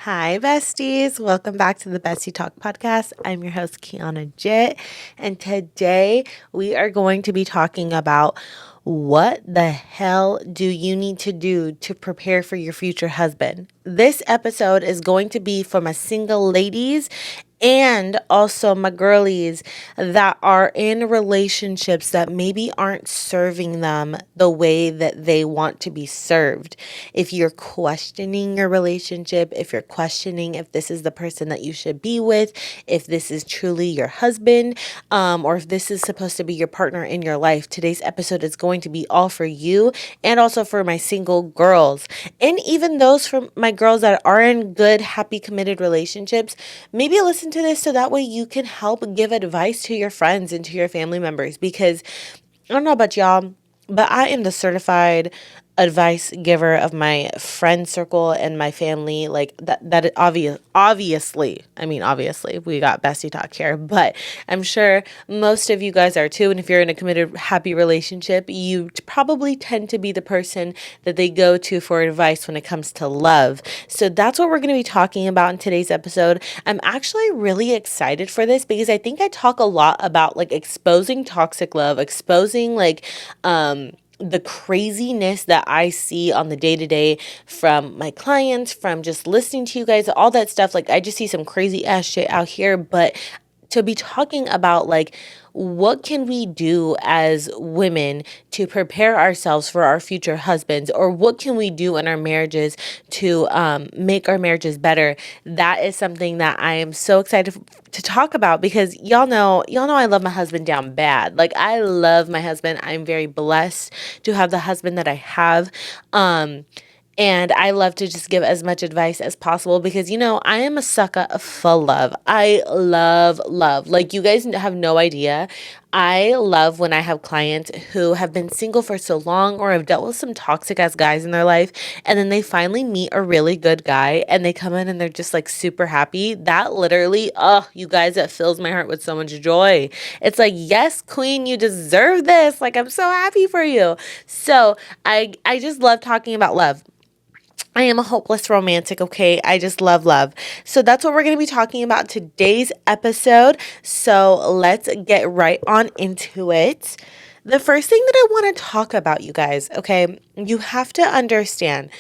Hi, besties. Welcome back to the Bestie Talk podcast. I'm your host, Kianna Jit, and today we are going to be talking about what the hell do you need to do to prepare for your future husband. This episode is going to be for my single ladies and also my girlies that are in relationships that maybe aren't serving them the way that they want to be served. If you're questioning your relationship, if you're questioning if this is the person that you should be with, if this is truly your husband, or if this is supposed to be your partner in your life, today's episode is going to be all for you and also for my single girls. And even those from my girls that are in good, happy, committed relationships, maybe listen to this so that way you can help give advice to your friends and to your family members. Because I don't know about y'all, but I am the certified advice giver of my friend circle and my family. Like that obviously, we got Bestie Talk here, but I'm sure most of you guys are too. And if you're in a committed, happy relationship, you probably tend to be the person that they go to for advice when it comes to love. So that's what we're going to be talking about in today's episode. I'm actually really excited for this because I think I talk a lot about like exposing toxic love, exposing the craziness that I see on the day-to-day from my clients, from just listening to you guys, all that stuff. Like I just see some crazy ass shit out here, but to be talking about like what can we do as women to prepare ourselves for our future husbands, or what can we do in our marriages to make our marriages better. That is something that I am so excited to talk about because y'all know I love my husband down bad. Like I love my husband. I'm very blessed to have the husband that I have. And I love to just give as much advice as possible because, I am a sucker for love. I love love. Like, you guys have no idea. I love when I have clients who have been single for so long or have dealt with some toxic ass guys in their life. And then they finally meet a really good guy and they come in and they're just like super happy. That literally, you guys, that fills my heart with so much joy. It's like, yes, queen, you deserve this. Like, I'm so happy for you. So I just love talking about love. I am a hopeless romantic, okay? I just love love. So that's what we're going to be talking about today's episode. So let's get right on into it. The first thing that I want to talk about, you guys, okay? You have to understand.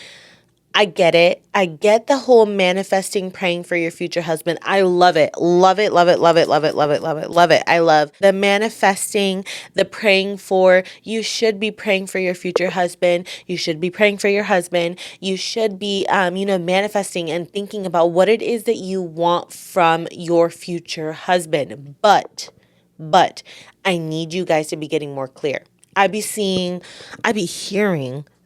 I get it. I get the whole manifesting, praying for your future husband. I love it. Love it, love it, love it, love it, love it, love it, love it. I love the manifesting, the praying for. You should be praying for your future husband. You should be praying for your husband. You should be, manifesting and thinking about what it is that you want from your future husband. But I need you guys to be getting more clear. I be hearing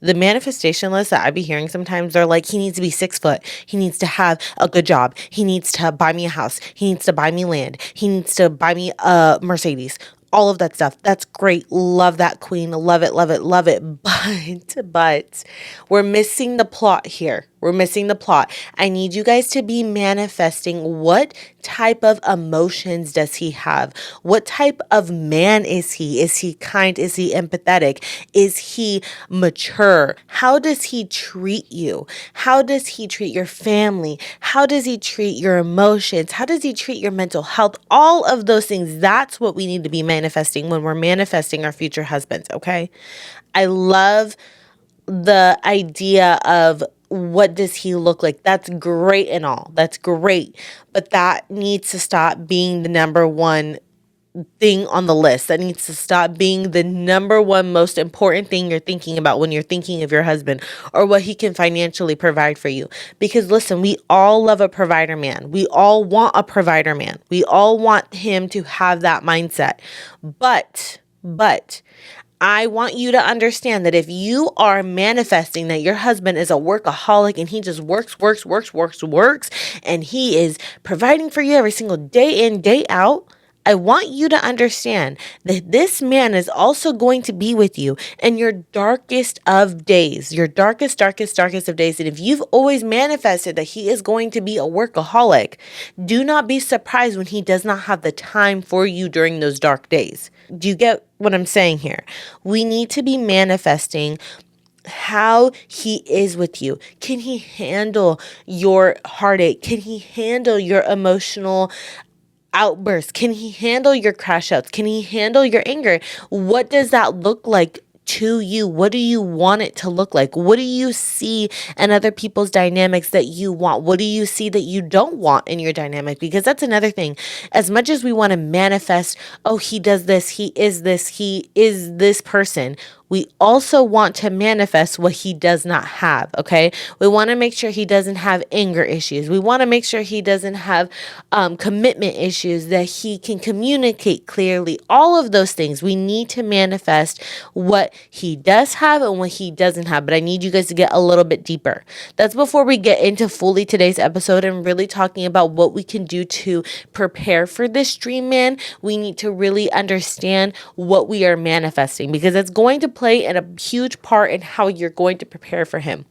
the manifestation list that I be hearing sometimes. They're like, he needs to be 6 foot. He needs to have a good job. He needs to buy me a house. He needs to buy me land. He needs to buy me a Mercedes. All of that stuff. That's great. Love that, queen. Love it, love it, love it. But we're missing the plot here. We're missing the plot. I need you guys to be manifesting what type of emotions does he have? What type of man is he? Is he kind? Is he empathetic? Is he mature? How does he treat you? How does he treat your family? How does he treat your emotions? How does he treat your mental health? All of those things. That's what we need to be manifesting when we're manifesting our future husbands, okay? I love the idea of what does he look like? That's great and all. That's great. But that needs to stop being the number one thing on the list. That needs to stop being the number one most important thing you're thinking about when you're thinking of your husband or what he can financially provide for you. Because listen, we all love a provider man. We all want a provider man. We all want him to have that mindset. But I want you to understand that if you are manifesting that your husband is a workaholic and he just works, and he is providing for you every single day in, day out, I want you to understand that this man is also going to be with you in your darkest of days, your darkest of days. And if you've always manifested that he is going to be a workaholic, do not be surprised when he does not have the time for you during those dark days. Do you get what I'm saying here? We need to be manifesting how he is with you. Can he handle your heartache? Can he handle your emotional outbursts? Can he handle your crash outs? Can he handle your anger? What does that look like to you? What do you want it to look like? What do you see in other people's dynamics that you want? What do you see that you don't want in your dynamic? Because that's another thing. As much as we want to manifest, oh, he does this, he is this person, we also want to manifest what he does not have, okay? We want to make sure he doesn't have anger issues. We want to make sure he doesn't have commitment issues, that he can communicate clearly. All of those things. We need to manifest what he does have and what he doesn't have. But I need you guys to get a little bit deeper. That's before we get into fully today's episode and really talking about what we can do to prepare for this dream man. We need to really understand what we are manifesting, because it's going to play a huge part in how you're going to prepare for him.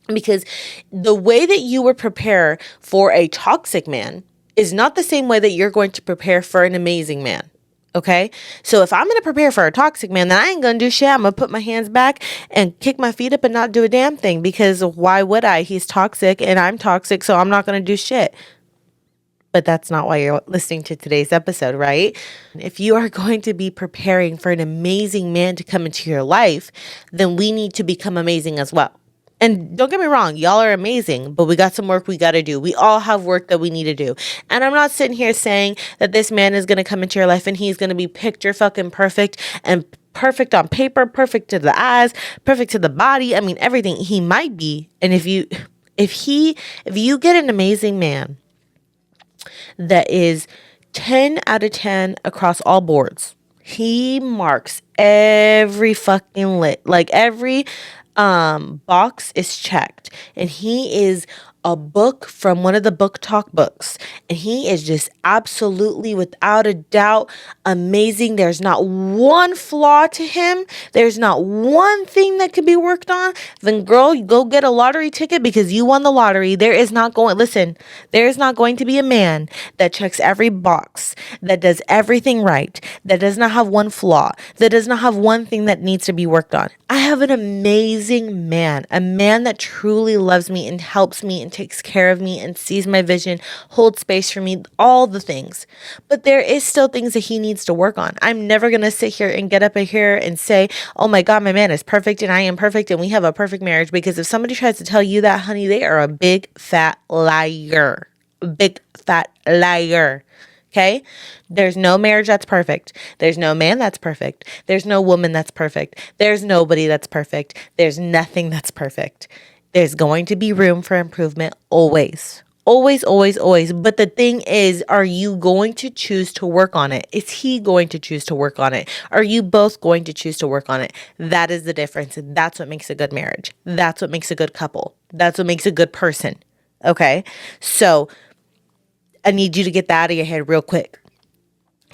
Because the way that you would prepare for a toxic man is not the same way that you're going to prepare for an amazing man. Okay? So if I'm going to prepare for a toxic man, then I ain't going to do shit. I'm going to put my hands back and kick my feet up and not do a damn thing, because why would I? He's toxic and I'm toxic, so I'm not going to do shit. But that's not why you're listening to today's episode, right? If you are going to be preparing for an amazing man to come into your life, then we need to become amazing as well. And don't get me wrong, y'all are amazing, but we got some work we got to do. We all have work that we need to do. And I'm not sitting here saying that this man is going to come into your life and he's going to be picture fucking perfect and perfect on paper, perfect to the eyes, perfect to the body. I mean, everything. He might be. And if you get an amazing man that is 10 out of 10 across all boards, he marks every fucking every box is checked, and he is a book from one of the book talk books, and he is just absolutely, without a doubt, amazing. There's not one flaw to him. There's not one thing that could be worked on. Then girl, you go get a lottery ticket because you won the lottery. There is not going to be a man that checks every box, that does everything right, that does not have one flaw, that does not have one thing that needs to be worked on. I have an amazing man, a man that truly loves me and helps me and takes care of me and sees my vision, holds space for me, all the things. But there is still things that he needs to work on. I'm never going to sit here and get up here and say, oh my God, my man is perfect and I am perfect and we have a perfect marriage. Because if somebody tries to tell you that, honey, they are a big fat liar. Big fat liar. Okay? There's no marriage that's perfect. There's no man that's perfect. There's no woman that's perfect. There's nobody that's perfect. There's nothing that's perfect. There's going to be room for improvement always. Always, always, always. But the thing is, are you going to choose to work on it? Is he going to choose to work on it? Are you both going to choose to work on it? That is the difference. That's what makes a good marriage. That's what makes a good couple. That's what makes a good person. Okay? So I need you to get that out of your head real quick.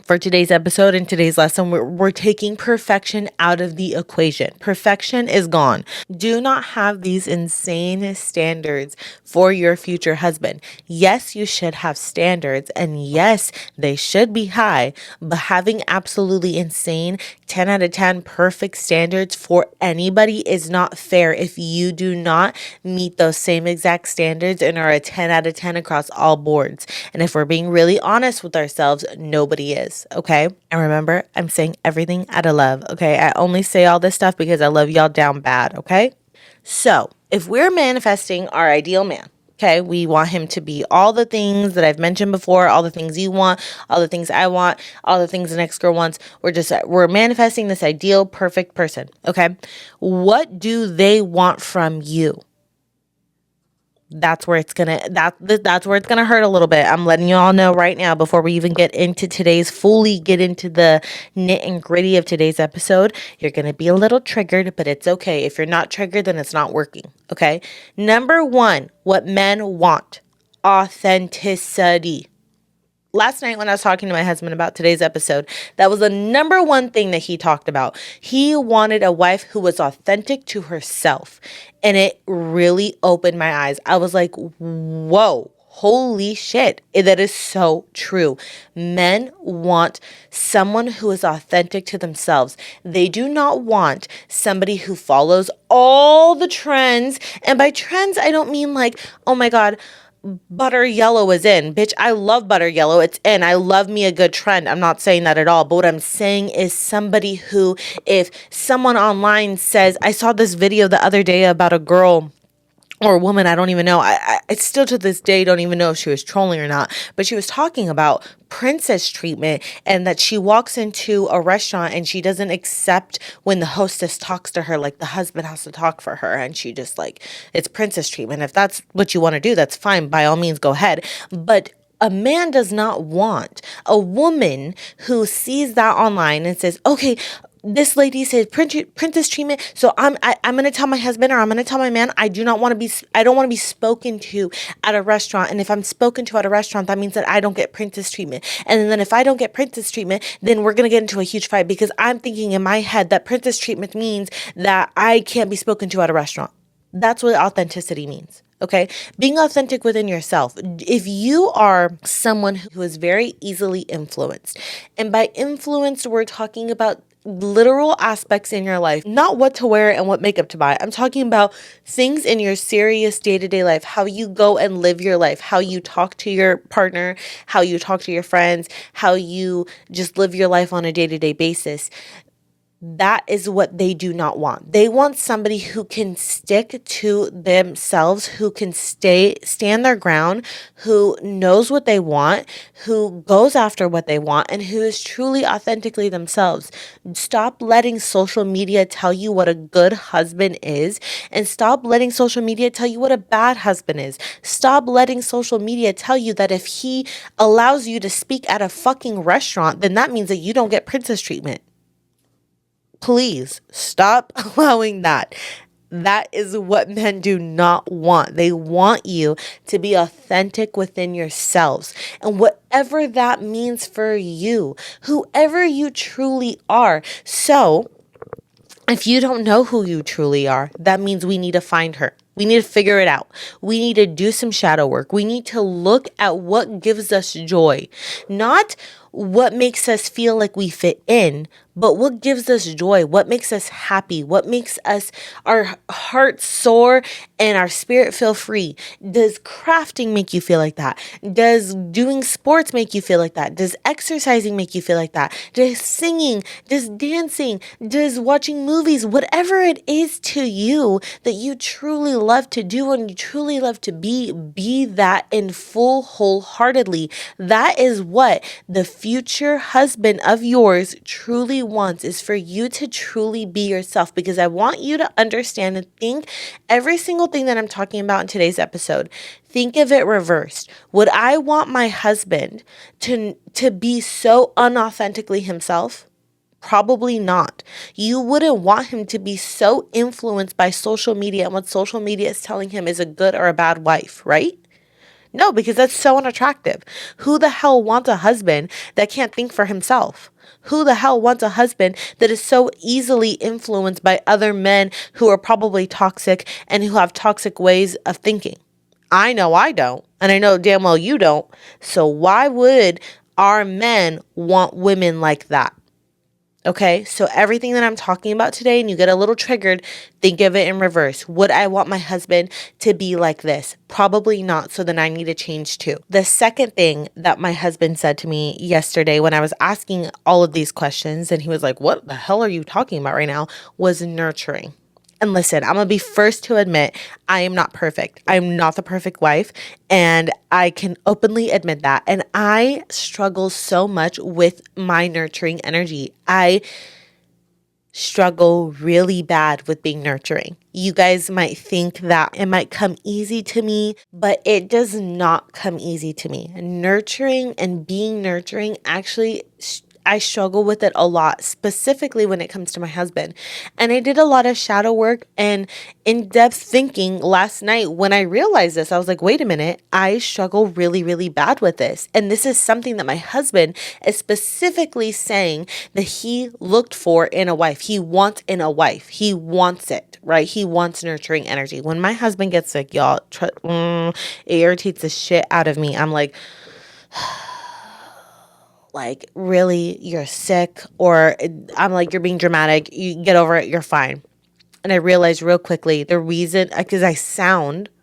For today's episode and today's lesson, we're taking perfection out of the equation. Perfection is gone. Do not have these insane standards for your future husband. Yes, you should have standards, and yes, they should be high, but having absolutely insane 10 out of 10 perfect standards for anybody is not fair if you do not meet those same exact standards and are a 10 out of 10 across all boards. And if we're being really honest with ourselves, nobody is. Okay. And remember, I'm saying everything out of love. Okay. I only say all this stuff because I love y'all down bad. Okay. So if we're manifesting our ideal man, okay, we want him to be all the things that I've mentioned before, all the things you want, all the things I want, all the things the next girl wants. We're manifesting this ideal, perfect person. Okay. What do they want from you? That's where it's gonna hurt a little bit. I'm letting you all know right now before we even get into fully get into the nit and gritty of today's episode. You're gonna be a little triggered, but it's okay. If you're not triggered, then it's not working. Okay. Number one, what men want: authenticity. Last night when I was talking to my husband about today's episode, that was the number one thing that he talked about. He wanted a wife who was authentic to herself. And it really opened my eyes. I was like, whoa, Holy shit. That is so true. Men want someone who is authentic to themselves. They do not want somebody who follows all the trends. And by trends, I don't mean like, oh my God, butter yellow is in. Bitch, I love butter yellow. It's in. I love me a good trend. I'm not saying that at all. But what I'm saying is somebody who, if someone online says, I saw this video the other day about a girl or a woman, I don't even know. I still to this day don't even know if she was trolling or not, but she was talking about princess treatment and that she walks into a restaurant and she doesn't accept when the hostess talks to her, like the husband has to talk for her, and she just like, it's princess treatment. If that's what you want to do, that's fine. By all means, go ahead. But a man does not want a woman who sees that online and says, okay, this lady says princess treatment, so I'm going to tell my husband or I'm going to tell my man I don't want to be spoken to at a restaurant. And if I'm spoken to at a restaurant, that means that I don't get princess treatment. And then if I don't get princess treatment, then we're going to get into a huge fight because I'm thinking in my head that princess treatment means that I can't be spoken to at a restaurant. That's what authenticity means. Okay. Being authentic within yourself. If you are someone who is very easily influenced, and by influenced, we're talking about literal aspects in your life, not what to wear and what makeup to buy. I'm talking about things in your serious day-to-day life, how you go and live your life, how you talk to your partner, how you talk to your friends, how you just live your life on a day-to-day basis. That is what they do not want. They want somebody who can stick to themselves, who can stand their ground, who knows what they want, who goes after what they want, and who is truly authentically themselves. Stop letting social media tell you what a good husband is, and stop letting social media tell you what a bad husband is. Stop letting social media tell you that if he allows you to speak at a fucking restaurant, then that means that you don't get princess treatment. Please stop allowing that. That is what men do not want. They want you to be authentic within yourselves. And whatever that means for you, whoever you truly are. So if you don't know who you truly are, that means we need to find her. We need to figure it out. We need to do some shadow work. We need to look at what gives us joy, not what makes us feel like we fit in, but what gives us joy, what makes us happy, what makes us our heart soar and our spirit feel free. Does crafting make you feel like that? Does doing sports make you feel like that? Does exercising make you feel like that? Does singing, does dancing, does watching movies, whatever it is to you that you truly love to do and you truly love to be that in full wholeheartedly. That is what the future husband of yours truly wants, is for you to truly be yourself. Because I want you to understand and think every single thing that I'm talking about in today's episode, think of it reversed. Would I want my husband to be so unauthentically himself? Probably not. You wouldn't want him to be so influenced by social media and what social media is telling him is a good or a bad wife, right? No, because that's so unattractive. Who the hell wants a husband that can't think for himself? Who the hell wants a husband that is so easily influenced by other men who are probably toxic and who have toxic ways of thinking? I know I don't, and I know damn well you don't. So why would our men want women like that? Okay, so everything that I'm talking about today, and you get a little triggered, think of it in reverse. Would I want my husband to be like this? Probably not. So then I need to change too. The second thing that my husband said to me yesterday when I was asking all of these questions, and he was like, what the hell are you talking about right now? Was nurturing. And listen, I'm going to be first to admit I am not perfect. I'm not the perfect wife, and I can openly admit that. And I struggle so much with my nurturing energy. I struggle really bad with being nurturing. You guys might think that it might come easy to me, but it does not come easy to me. Nurturing and being nurturing actually I struggle with it a lot, specifically when it comes to my husband. And I did a lot of shadow work and in-depth thinking last night. When I realized this, I was like, wait a minute, I struggle really, really bad with this. And this is something that my husband is specifically saying that he looked for in a wife. He wants in a wife. He wants it, right? He wants nurturing energy. When my husband gets sick, y'all, it irritates the shit out of me. I'm like, really, you're sick? Or I'm like, you're being dramatic. You get over it. You're fine. And I realized real quickly the reason, because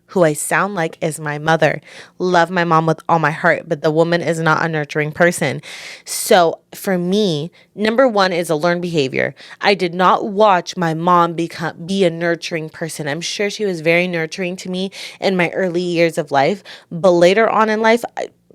who I sound like is my mother. Love my mom with all my heart, but the woman is not a nurturing person. So for me, number one is a learned behavior. I did not watch my mom be a nurturing person. I'm sure she was very nurturing to me in my early years of life, but later on in life,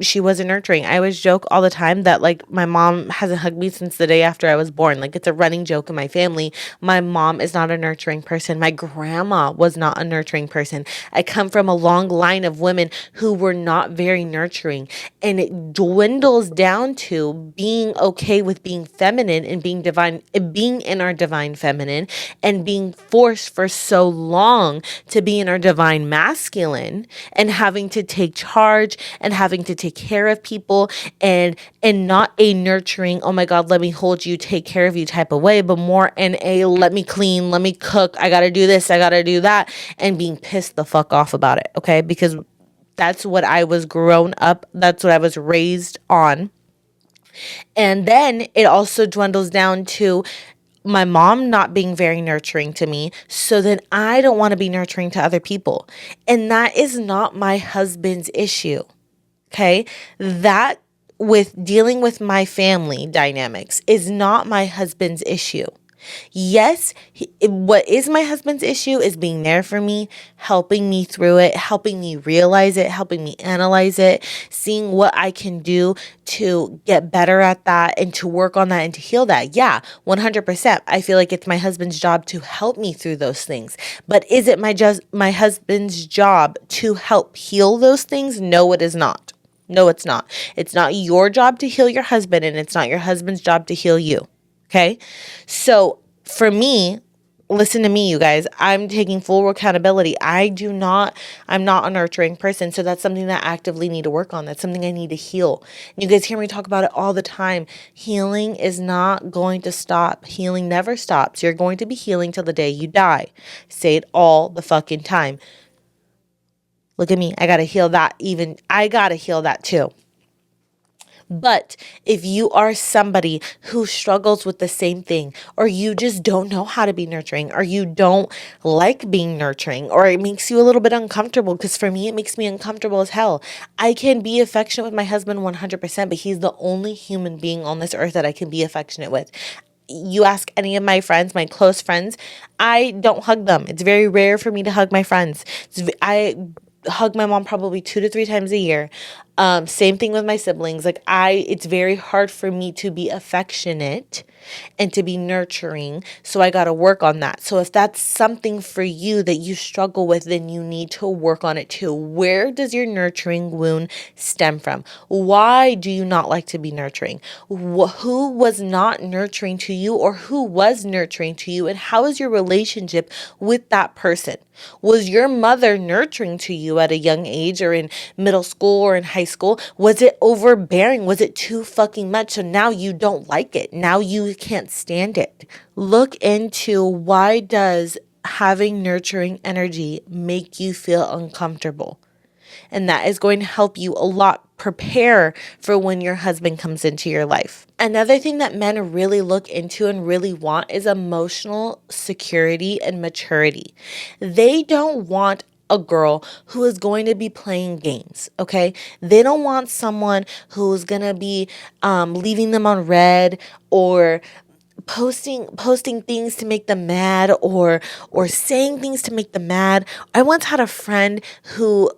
she wasn't nurturing. I always joke all the time that like my mom hasn't hugged me since the day after I was born. Like it's a running joke in my family. My mom is not a nurturing person. My grandma was not a nurturing person. I come from a long line of women who were not very nurturing. And it dwindles down to being okay with being feminine and being divine, being in our divine feminine, and being forced for so long to be in our divine masculine and having to take charge and having to take care of people and not a nurturing, oh my God, let me hold you, take care of you type of way, but more in a let me clean, let me cook, I gotta do this, I gotta do that, and being pissed the fuck off about it, okay? Because that's what I was grown up, that's what I was raised on. And then it also dwindles down to my mom not being very nurturing to me. So then I don't want to be nurturing to other people. And that is not my husband's issue. Okay. That with dealing with my family dynamics is not my husband's issue. Yes, what is my husband's issue is being there for me, helping me through it, helping me realize it, helping me analyze it, seeing what I can do to get better at that and to work on that and to heal that. Yeah, 100%. I feel like it's my husband's job to help me through those things. But is it my husband's job to help heal those things? No, it is not. No, it's not. It's not your job to heal your husband, and it's not your husband's job to heal you. Okay. So for me, listen to me, you guys, I'm taking full accountability. I'm not a nurturing person. So that's something that I actively need to work on. That's something I need to heal. And you guys hear me talk about it all the time. Healing is not going to stop. Healing never stops. You're going to be healing till the day you die. Say it all the fucking time. Look at me. I got to heal that too. But if you are somebody who struggles with the same thing, or you just don't know how to be nurturing, or you don't like being nurturing, or it makes you a little bit uncomfortable, because for me, it makes me uncomfortable as hell. I can be affectionate with my husband 100%, but he's the only human being on this earth that I can be affectionate with. You ask any of my friends, my close friends, I don't hug them. It's very rare for me to hug my friends. I hug my mom probably 2 to 3 times a year. Same thing with my siblings. It's very hard for me to be affectionate and to be nurturing. So I got to work on that. So if that's something for you that you struggle with, then you need to work on it too. Where does your nurturing wound stem from? Why do you not like to be nurturing? Who was not nurturing to you, or who was nurturing to you? And how is your relationship with that person? Was your mother nurturing to you at a young age, or in middle school, or in high school? Was it overbearing? Was it too fucking much? So now you don't like it. Now you can't stand it. Look into, why does having nurturing energy make you feel uncomfortable? And that is going to help you a lot prepare for when your husband comes into your life. Another thing that men really look into and really want is emotional security and maturity. They don't want a girl who is going to be playing games, okay? They don't want someone who's going to be leaving them on red, or posting things to make them mad, or saying things to make them mad. I once had a friend who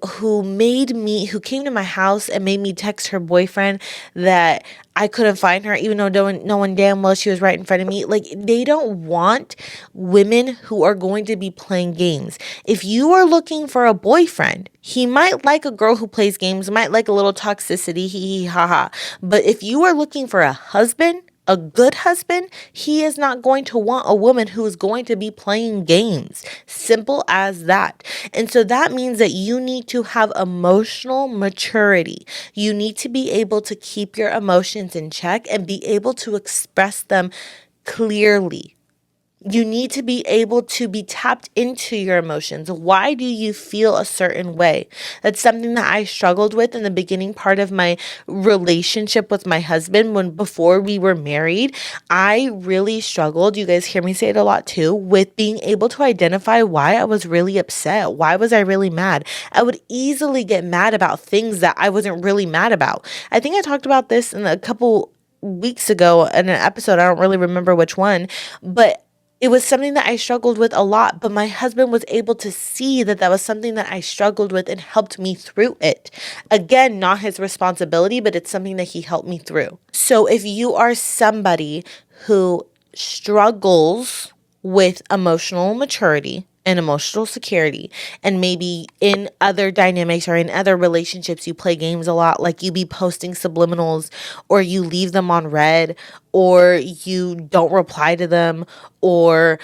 came to my house and made me text her boyfriend that I couldn't find her, even though no one damn well she was right in front of me. Like, they don't want women who are going to be playing games. If you are looking for a boyfriend, he might like a girl who plays games, might like a little toxicity, hee hee ha ha. But if you are looking for a husband, A good husband, he is not going to want a woman who is going to be playing games. Simple as that. And so that means that you need to have emotional maturity. You need to be able to keep your emotions in check and be able to express them clearly. You need to be able to be tapped into your emotions. Why do you feel a certain way? That's something that I struggled with in the beginning part of my relationship with my husband when before we were married. I really struggled, you guys hear me say it a lot too, with being able to identify why I was really upset. Why was I really mad? I would easily get mad about things that I wasn't really mad about. I think I talked about this in a couple weeks ago in an episode. I don't really remember which one, but it was something that I struggled with a lot, but my husband was able to see that that was something that I struggled with and helped me through it. Again, not his responsibility, but it's something that he helped me through. So if you are somebody who struggles with emotional maturity and emotional security, and maybe in other dynamics or in other relationships you play games a lot, like you be posting subliminals, or you leave them on read, or you don't reply to them, or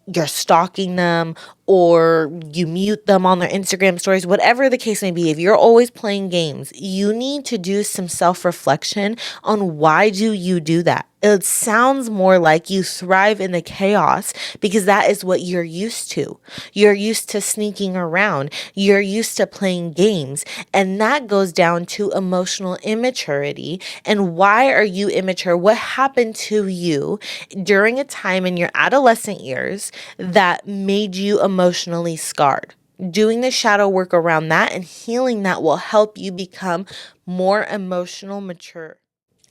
you're stalking them, or you mute them on their Instagram stories, whatever the case may be. If you're always playing games, you need to do some self-reflection on why do you do that. It sounds more like you thrive in the chaos because that is what you're used to. You're used to sneaking around. You're used to playing games. And that goes down to emotional immaturity. And why are you immature? What happened to you during a time in your adolescent years that made you emotionally scarred? Doing the shadow work around that and healing that will help you become more emotional mature.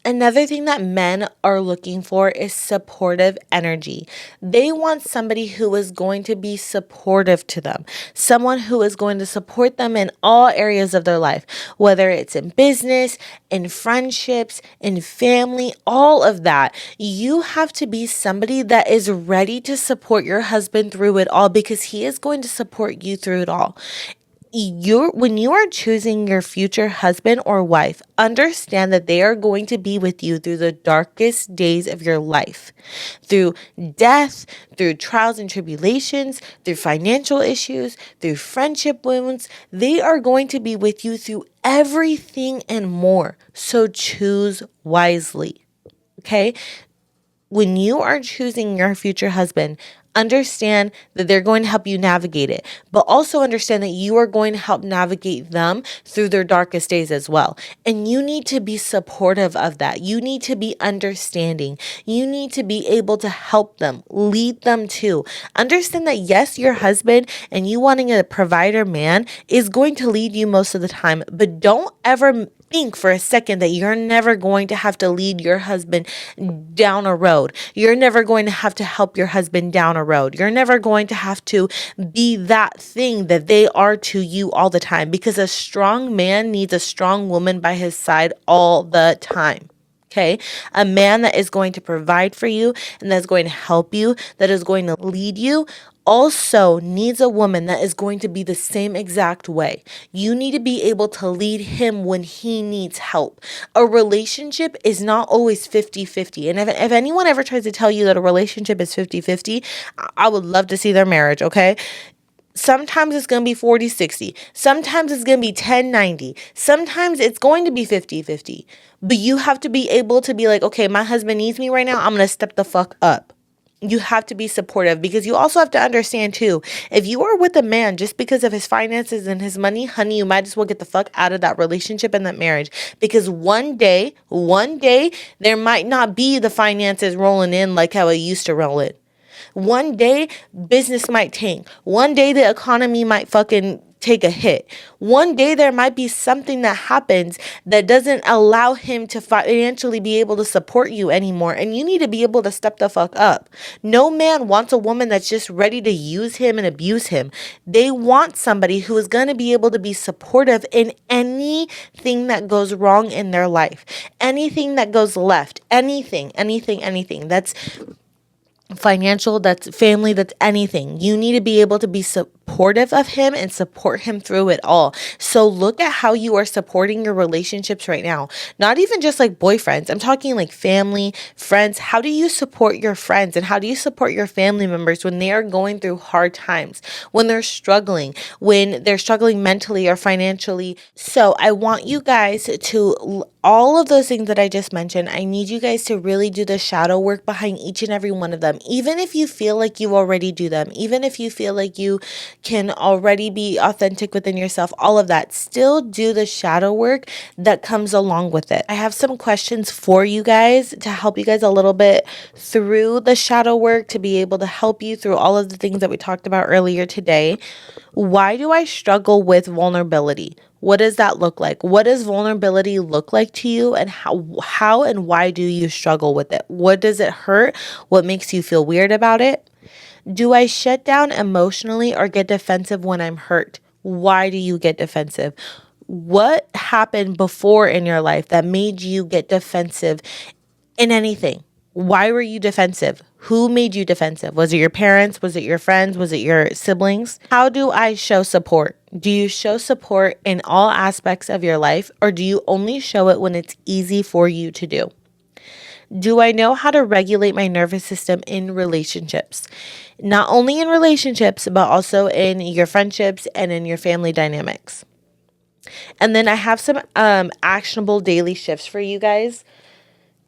Another thing that men are looking for is supportive energy. They want somebody who is going to be supportive to them, someone who is going to support them in all areas of their life, whether it's in business, in friendships, in family, all of that. You have to be somebody that is ready to support your husband through it all because he is going to support you through it all. When you are choosing your future husband or wife, understand that they are going to be with you through the darkest days of your life, through death, through trials and tribulations, through financial issues, through friendship wounds. They are going to be with you through everything and more. So choose wisely. Okay? When you are choosing your future husband, understand that they're going to help you navigate it, but also understand that you are going to help navigate them through their darkest days as well. And you need to be supportive of that. You need to be understanding. You need to be able to help them, lead them to. Understand that yes, your husband and you wanting a provider man is going to lead you most of the time, but don't ever think for a second that you're never going to have to lead your husband down a road. You're never going to have to help your husband down a road. You're never going to have to be that thing that they are to you all the time, because a strong man needs a strong woman by his side all the time. Okay, a man that is going to provide for you and that's going to help you, that is going to lead you, also needs a woman that is going to be the same exact way. You need to be able to lead him when he needs help. A relationship is not always 50-50. And if anyone ever tries to tell you that a relationship is 50-50, I would love to see their marriage, okay? Sometimes it's going to be 40-60. Sometimes it's going to be 10-90. Sometimes it's going to be 50-50. But you have to be able to be like, okay, my husband needs me right now. I'm going to step the fuck up. You have to be supportive, because you also have to understand too, if you are with a man just because of his finances and his money, honey, you might as well get the fuck out of that relationship and that marriage, because one day, there might not be the finances rolling in like how it used to roll in. One day, business might tank. One day, the economy might fucking take a hit. One day, there might be something that happens that doesn't allow him to financially be able to support you anymore. And you need to be able to step the fuck up. No man wants a woman that's just ready to use him and abuse him. They want somebody who is going to be able to be supportive in anything that goes wrong in their life, anything that goes left, anything. That's financial, that's family, that's anything. You need to be able to be supportive of him and support him through it all. So look at how you are supporting your relationships right now. Not even just like boyfriends. I'm talking like family, friends. How do you support your friends and how do you support your family members when they are going through hard times, when they're struggling mentally or financially? So I want you guys to all of those things that I just mentioned, I need you guys to really do the shadow work behind each and every one of them. Even if you feel like you already do them, even if you feel like you can already be authentic within yourself, all of that, still do the shadow work that comes along with it. I have some questions for you guys to help you guys a little bit through the shadow work, to be able to help you through all of the things that we talked about earlier today. Why do I struggle with vulnerability? What does that look like? What does vulnerability look like to you, and how and why do you struggle with it? What does it hurt? What makes you feel weird about it? Do I shut down emotionally or get defensive when I'm hurt? Why do you get defensive? What happened before in your life that made you get defensive in anything? Why were you defensive? Who made you defensive? Was it your parents? Was it your friends? Was it your siblings? How do I show support? Do you show support in all aspects of your life, or do you only show it when it's easy for you to do? Do I know how to regulate my nervous system in relationships? Not only in relationships, but also in your friendships and in your family dynamics. And then I have some actionable daily shifts for you guys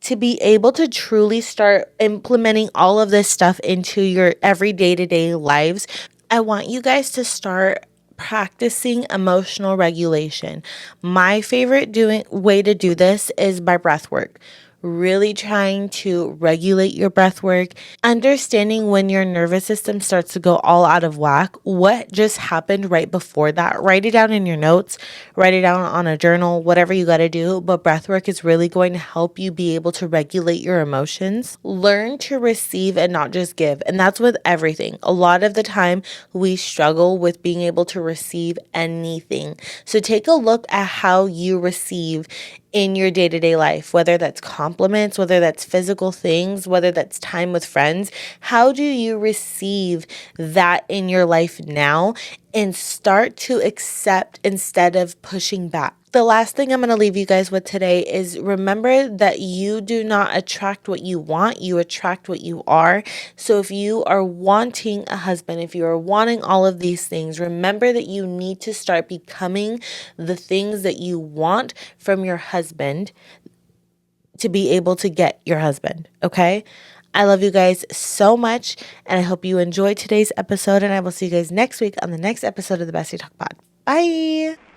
to be able to truly start implementing all of this stuff into your every day-to-day lives. I want you guys to start practicing emotional regulation. My favorite way to do this is by breath work. Really trying to regulate your breath work, understanding when your nervous system starts to go all out of whack, what just happened right before that. Write it down in your notes, write it down on a journal, whatever you got to do. But breath work is really going to help you be able to regulate your emotions. Learn to receive and not just give. And that's with everything. A lot of the time we struggle with being able to receive anything. So take a look at how you receive in your day-to-day life, whether that's compliments, whether that's physical things, whether that's time with friends. How do you receive that in your life now, and start to accept instead of pushing back? The last thing I'm going to leave you guys with today is remember that you do not attract what you want, you attract what you are. So if you are wanting a husband, if you are wanting all of these things, remember that you need to start becoming the things that you want from your husband to be able to get your husband, okay? I love you guys so much, and I hope you enjoyed today's episode, and I will see you guys next week on the next episode of the Bestie Talk Pod. Bye!